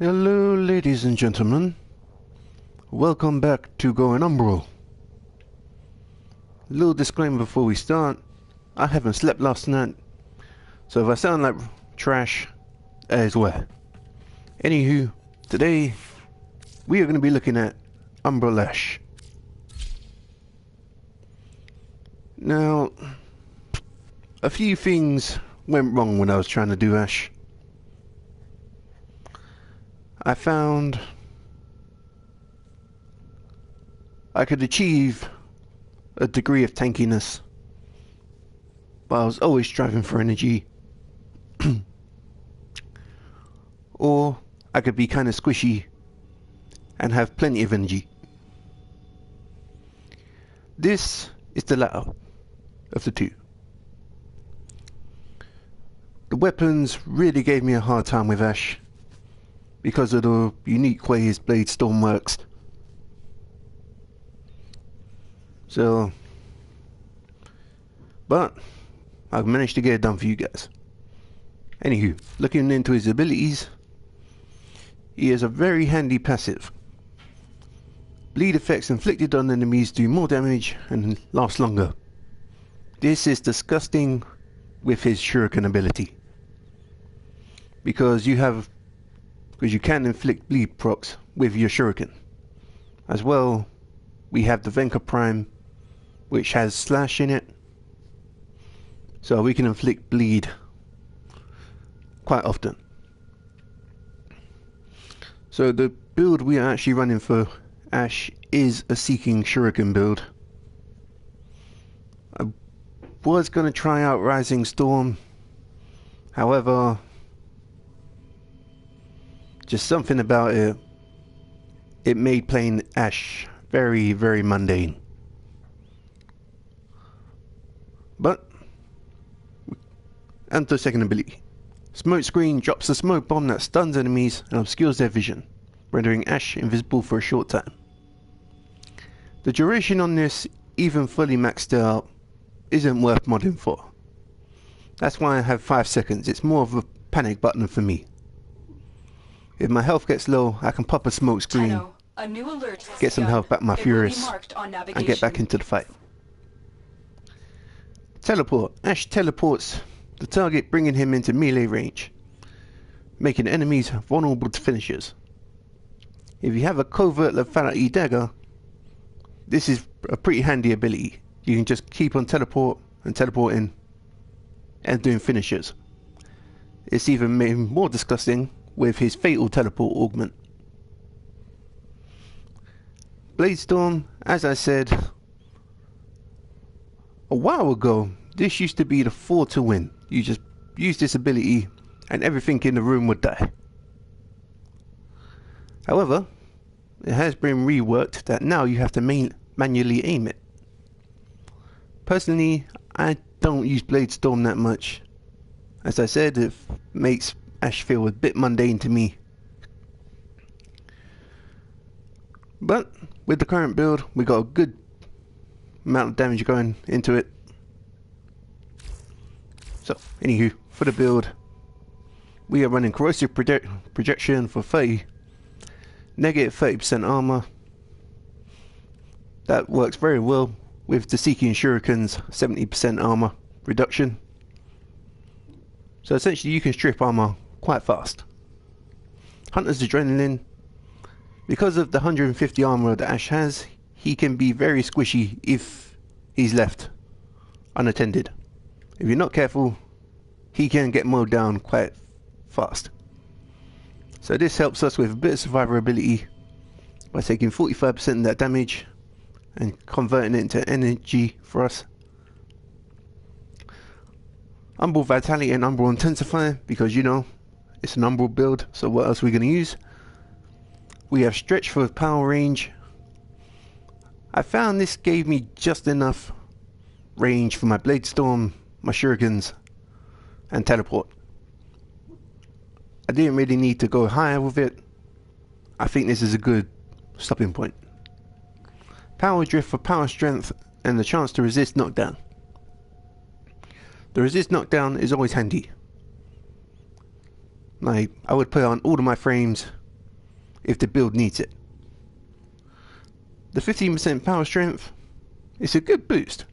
Hello ladies and gentlemen, welcome back to Going Umbral. Little disclaimer before we start, I haven't slept last night, so if I sound like trash, that is why. Anywho, today we are going to be looking at Umbral Ash. Now, a few things went wrong when I was trying to do Ash. I found I could achieve a degree of tankiness, but I was always striving for energy. Or I could be kind of squishy and have plenty of energy. This is the latter of the two. The weapons really gave me a hard time with Ash because of the unique way his Bladestorm works. So, but I've managed to get it done for you guys. Anywho, looking into his abilities, he has a very handy passive. Bleed effects inflicted on enemies do more damage and last longer. This is disgusting with his Shuriken ability, because you can inflict bleed procs with your Shuriken. As well, we have the Venka Prime, which has slash in it, so we can inflict bleed quite often. So the build we are actually running for Ash is a Seeking Shuriken build. I was going to try out Rising Storm, however, just something about it made playing Ash very, very mundane. But, and the second ability. Smokescreen drops a smoke bomb that stuns enemies and obscures their vision, rendering Ash invisible for a short time. The duration on this, even fully maxed out, isn't worth modding for. That's why I have 5 seconds, it's more of a panic button for me. If my health gets low, I can pop a smokescreen, get some health back my Furious, and get back into the fight. Teleport. Ash teleports the target, bringing him into melee range, making enemies vulnerable to finishers. If you have a covert lethality dagger, this is a pretty handy ability. You can just keep on teleporting and doing finishers. It's even made more disgusting with his fatal teleport augment. Bladestorm, as I said a while ago, this used to be the 4 to win. You just use this ability and everything in the room would die. However, it has been reworked that now you have to manually aim it. Personally, I don't use Bladestorm that much. As I said, it makes Ash feel a bit mundane to me. But with the current build, we got a good amount of damage going into it. So, anywho, for the build, we are running corrosive projection for 30, negative 30% armour. That works very well with the Seeking Shuriken's 70% armour reduction. So essentially you can strip armour quite fast. Hunter's Adrenaline. Because of the 150 armour that Ash has, he can be very squishy if he's left unattended. If you're not careful, he can get mowed down quite fast. So this helps us with a bit of survivability by taking 45% of that damage and converting it into energy for us. Umbral Vitality and Umbral Intensify, because you know, it's an Umbral build, so what else are we going to use? We have Stretch for power range. I found this gave me just enough range for my Bladestorm, my Shurikens, and Teleport. I didn't really need to go higher with it. I think this is a good stopping point. Power Drift for power strength and the chance to resist knockdown. The resist knockdown is always handy. Like, I would put it on all of my frames if the build needs it. The 15% power strength, it's a good boost.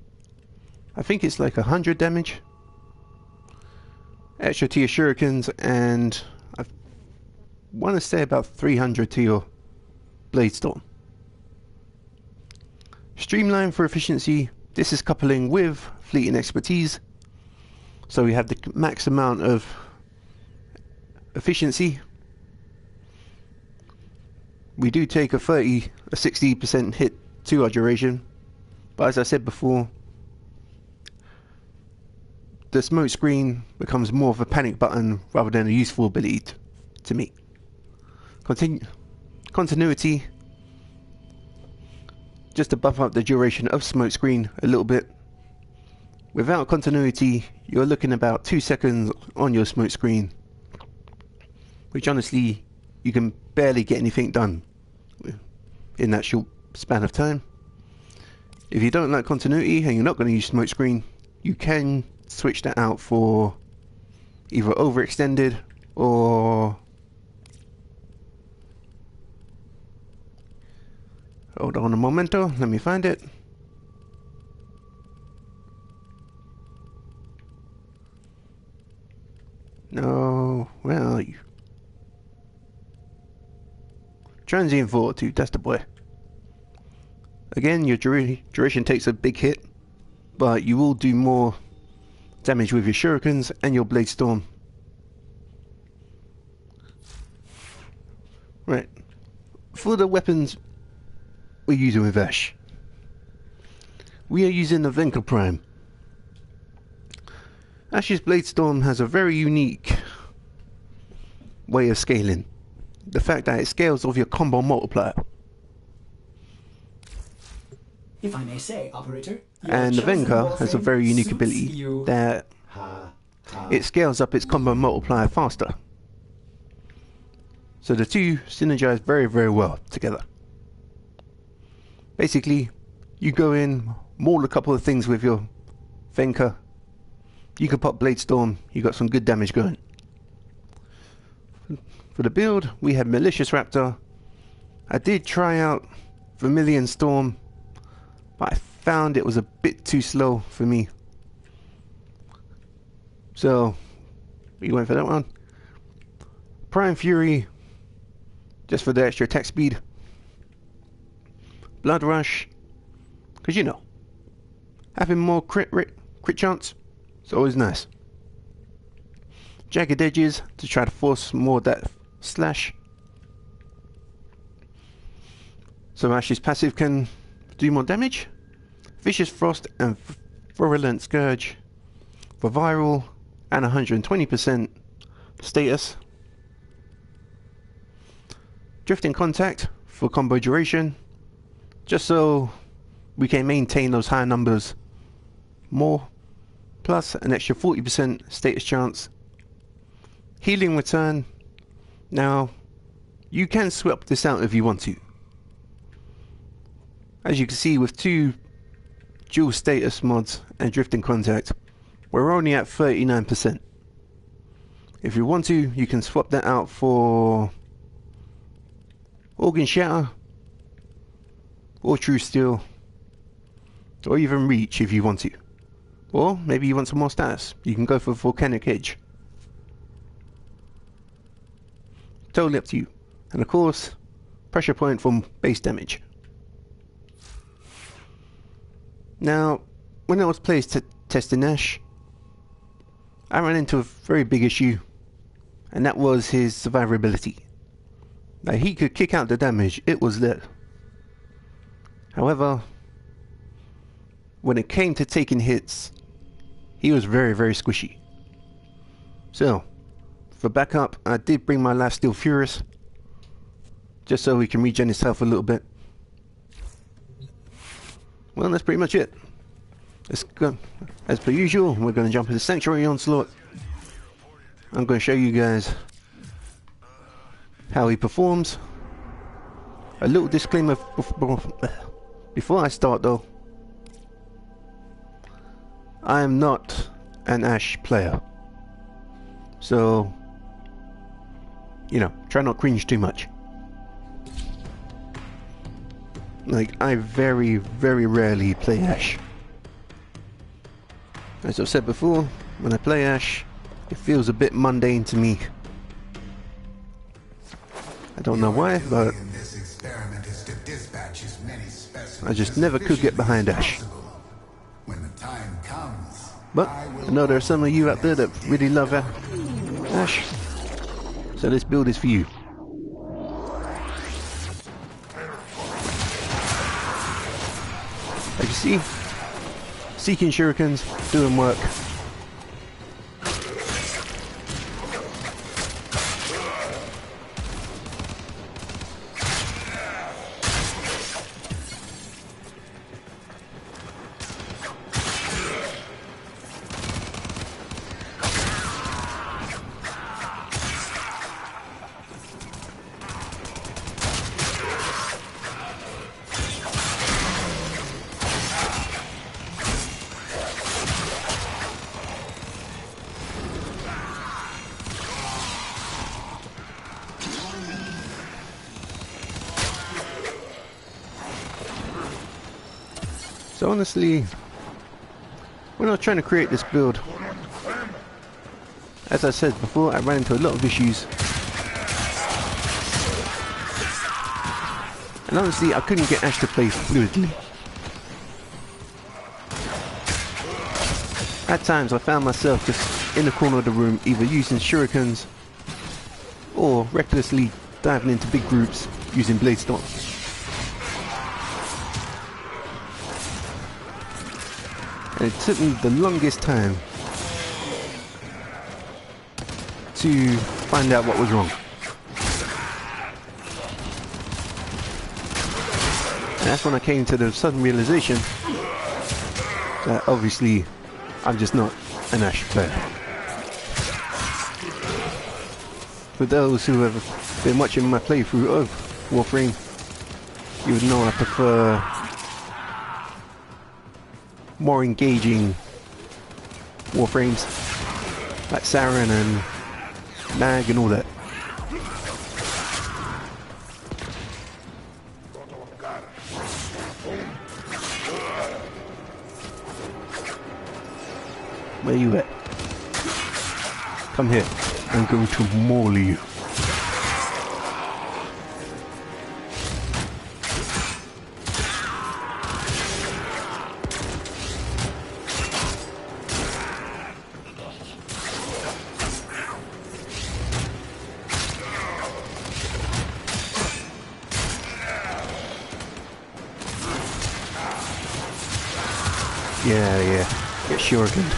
I think it's like 100 damage. Extra to your shurikens, and I want to say about 300 to your Bladestorm. Streamline for efficiency. This is coupling with fleeting expertise, so we have the max amount of efficiency. We do take a 60% hit to our duration, but as I said before, the Smokescreen becomes more of a panic button rather than a useful ability to me. Continuity, just to buff up the duration of Smokescreen a little bit. Without continuity, you're looking about 2 seconds on your Smokescreen, which honestly, you can barely get anything done in that short span of time. If you don't like continuity and you're not going to use Smokescreen, you can switch that out for either overextended or... Hold on a momento, let me find it. No, where are you? Transient Fortitude, that's the boy. Again, your duration takes a big hit, but you will do more damage with your shurikens and your Bladestorm. Right, for the weapons we're using with Ash, we are using the Venka Prime. Ash's Bladestorm has a very unique way of scaling. The fact that it scales off your combo multiplier. If I may say, operator. And the Venka has a very unique ability that it scales up its combo multiplier faster. So the two synergize very, very well together. Basically, you go in, maul a couple of things with your Venka. You can pop Bladestorm, you got some good damage going. For the build, we have Malicious Raptor. I did try out Vermilion Storm, but I found it was a bit too slow for me. So, we went for that one. Prime Fury, just for the extra attack speed. Blood Rush, because you know, having more crit chance is always nice. Jagged Edges, to try to force more of that slash. So Ash's passive can do more damage. Vicious Frost and Virulent Scourge for viral and 120% status. Drifting Contact for combo duration, just so we can maintain those high numbers more, plus an extra 40% status chance. Healing Return. Now, you can swap this out if you want to. As you can see, with two dual status mods and Drifting Contact, we're only at 39%. If you want to, you can swap that out for Organ Shatter, or True Steel, or even Reach if you want to. Or maybe you want some more status, you can go for Volcanic Edge. Totally up to you. And of course, Pressure Point from base damage. Now, when I was testing Ash, I ran into a very big issue, and that was his survivability. Now, he could kick out the damage, it was there. However, when it came to taking hits, he was very, very squishy. So, for backup, I did bring my Lifesteal Furious, just so he can regen his health a little bit. Well, that's pretty much it. Let's go. As per usual, we're going to jump into Sanctuary Onslaught. I'm going to show you guys how he performs. A little disclaimer before I start though. I am not an Ash player, so you know, try not cringe too much. Like, I very, very rarely play Ash. As I've said before, when I play Ash, it feels a bit mundane to me. I don't know why, but I just never could get behind Ash. But I know there are some of you out there that really love Ash, so this build is for you. As you see, Seeking Shurikens doing work. So honestly, when I was trying to create this build, as I said before, I ran into a lot of issues. And honestly, I couldn't get Ash to play fluidly. At times I found myself just in the corner of the room, either using shurikens or recklessly diving into big groups using Bladestorm. And it took me the longest time to find out what was wrong. And that's when I came to the sudden realization that obviously I'm just not an Ash player. For those who have been watching my playthrough of Warframe, you would know I prefer more engaging Warframes like Saren and Nag and all that. Where you at? Come here. I'm going to maul you. Yeah. Get shurikened.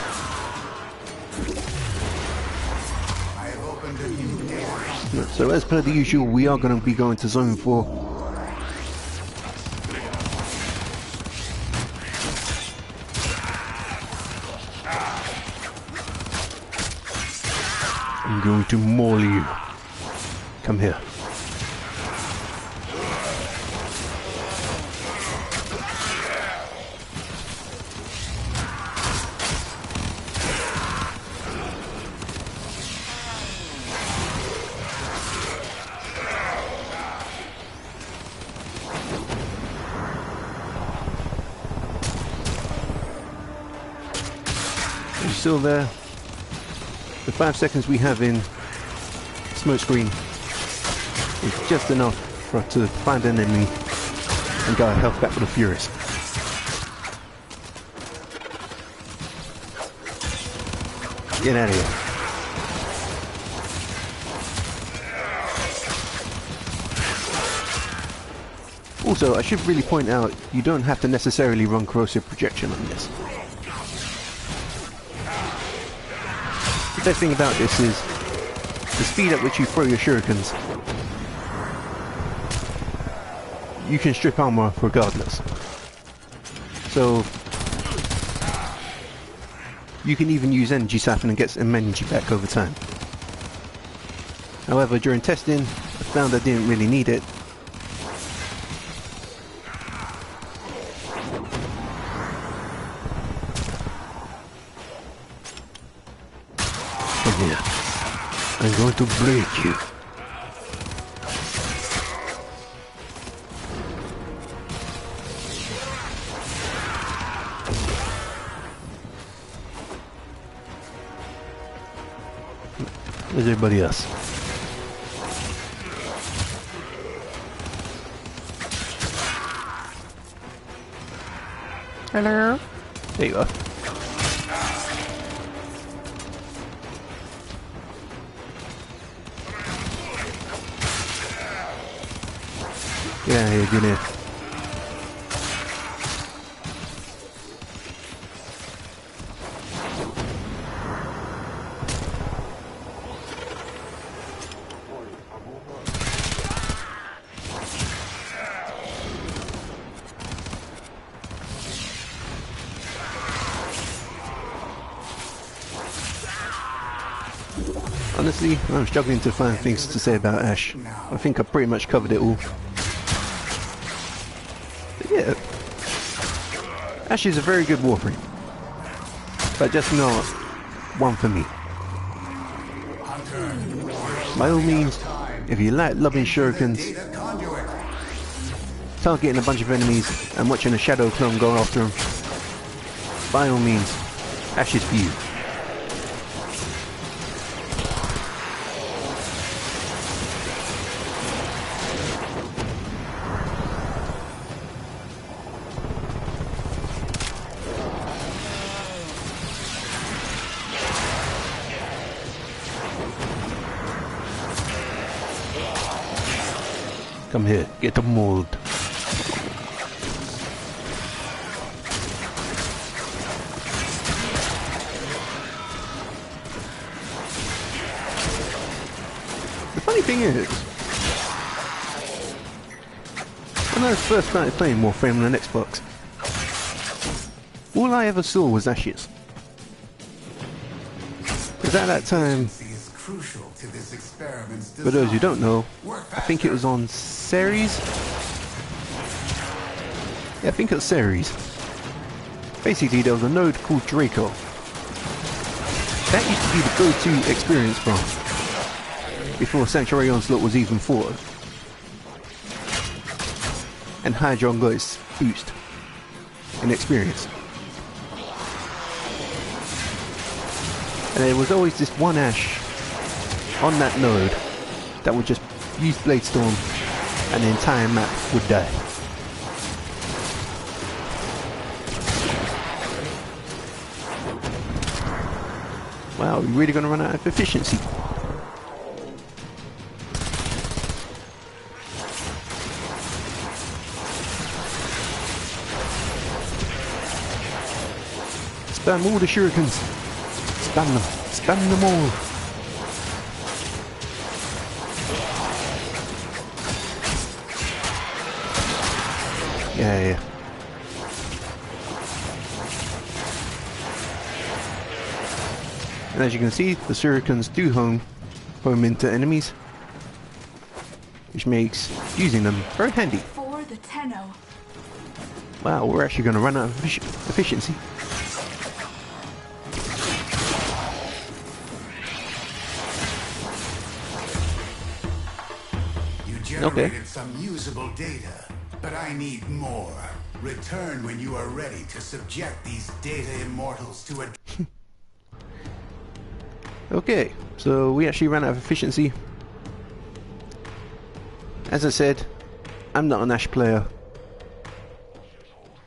So as per the usual, we are going to be going to Zone 4. I'm going to maul you. Come here. Still there. The 5 seconds we have in Smokescreen is just enough for us to find an enemy and get our health back for the Furious. Get out of here. Also, I should really point out, you don't have to necessarily run corrosive projection on this. The best thing about this is the speed at which you throw your shurikens. You can strip armor regardless. So you can even use energy siphon and get some energy back over time. However, during testing, I found I didn't really need it. Come here. I'm going to break you. Where's everybody else? Hello? There you are. Yeah, get in. Honestly, I'm struggling to find things to say about Ash. I think I pretty much covered it all. But yeah, Ash is a very good warframe, but just not one for me. By all means, if you like loving shurikens, targeting a bunch of enemies and watching a shadow clone go after them, by all means, Ash is for you. Come here, get the mold. The funny thing is, when I first started playing Warframe on an Xbox, all I ever saw was Ashes. Because at that time, for those who don't know, I think it was on Ceres? Yeah, I think it was Ceres. Basically, there was a node called Draco. That used to be the go-to experience farm, before Sanctuary Onslaught was even thought of. And Hydron got its boost in experience. And there was always this one Ash on that node that would just use Bladestorm and the entire map would die. Wow, we're really going to run out of efficiency. Spam all the shurikens. Spam them. Spam them all. Yeah. And as you can see, the shurikens do home into enemies, which makes using them very handy. For the Tenno. Wow, we're actually going to run out of efficiency. You generated some usable data, but I need more. Return when you are ready to subject these data immortals to a... Okay, so we actually ran out of efficiency. As I said, I'm not an Ash player,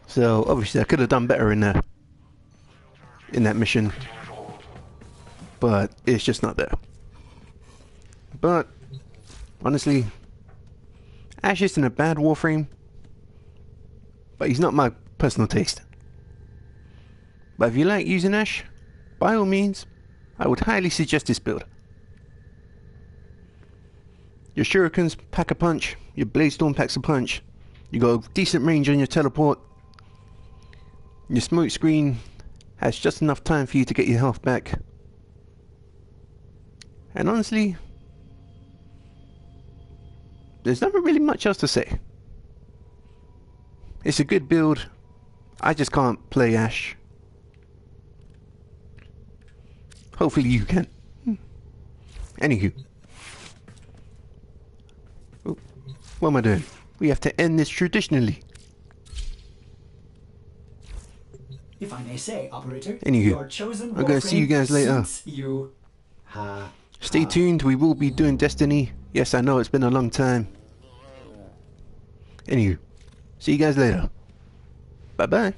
so obviously I could have done better in that mission, but it's just not there. But honestly, Ash isn't a bad warframe, but he's not my personal taste. But if you like using Ash, by all means, I would highly suggest this build. Your shurikens pack a punch, your Bladestorm packs a punch, you got a decent range on your teleport, your Smokescreen has just enough time for you to get your health back, and honestly, there's not really much else to say. It's a good build. I just can't play Ash. Hopefully you can. Anywho. Oh, what am I doing? We have to end this traditionally. If I may say, operator, Anywho, your chosen I'm going to see you guys later. you. Ha. Stay tuned, we will be doing Destiny. Yes, I know it's been a long time. Anywho, see you guys later. Bye bye.